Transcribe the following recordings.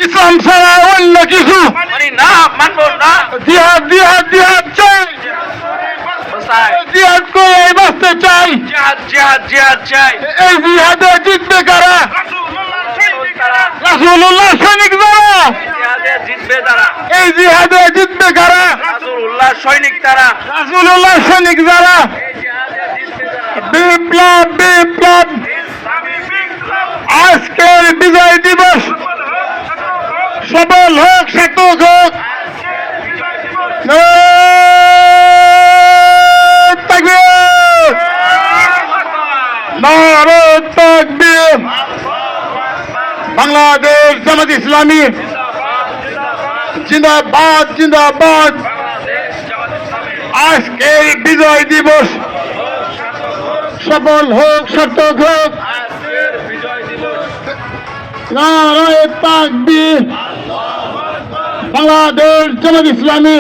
ইসলাম ছাড়া অন্য কিছু মানি না, মানবো না। জিহাদ জিহাদ জিহাদ চাই, জিহাদ করে বাঁচতে চাই। জিহাদ জিহাদ জিহাদ চাই। এই জিহাদে জিতবে কারা? রাসূলুল্লাহ সৈনিক যারা, জিহাদে জিতবে তারা। এই জিহাদে জিতবে কারা? রাসূলুল্লাহ সৈনিক তারা। রাসূলুল্লাহ সৈনিক যারা। এই জিহাদে জিতবে তারা। বিপ্লব বিপ্লব, ইসলামী বিপ্লব আজকের বিজয় দিবস সফল হোক, সার্থক হোক। নারায়ে তাকবীর, নারায়ে তাকবীর। বাংলাদেশ জামাত ইসলামী জিন্দাবাদ জিন্দাবাদ। আজকের বিজয় দিবস সফল হোক, সার্থক হোক। নারায়ে তাকবীর। বাংলাদেশ জামাত ইসলামী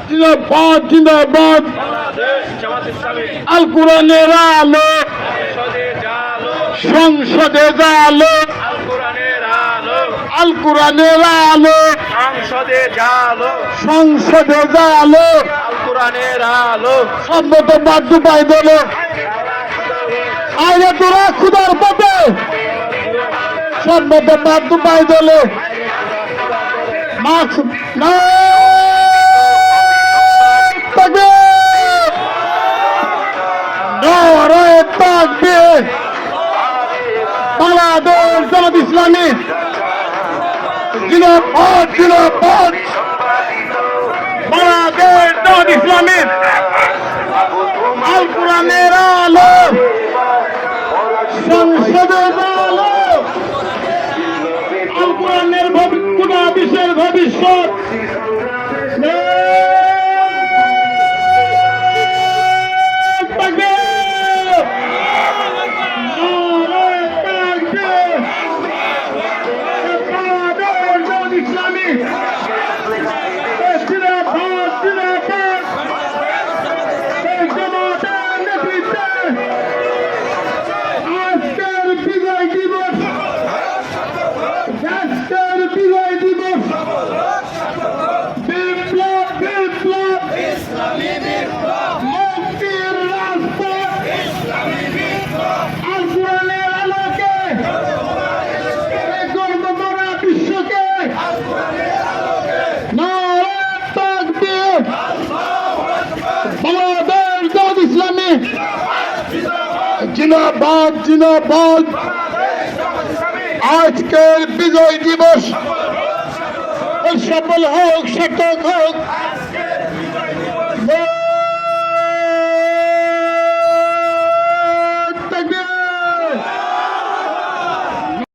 জিন্দাবাদ জিন্দাবাদ। আল কোরআনের আলো সংসদে জালো, আল কোরআনের আলো সংসদে জালো, সংসদে জালো। আল কোরআনের আলো। সম্মতবাদ দুবাই দলে আইরে তোরা খুদার পথে, সম্মতবাদ দুবাই দলে মাছ না তাকবীর, নারায়ে তাকবীর। বাংলাদেশ জামাত ইসলামী জিন্দাবাদ জিন্দাবাদ। বাংলাদেশ জামাত ইসলামী আল কোরআনের আলো সংসদের আলো, আল কোরআনের কোটা বিশ্বের ভবিষ্যৎ। জিন্দাবাদ জিন্দাবাদ। আজকের বিজয় দিবস সফল হোক, সার্থক হোক।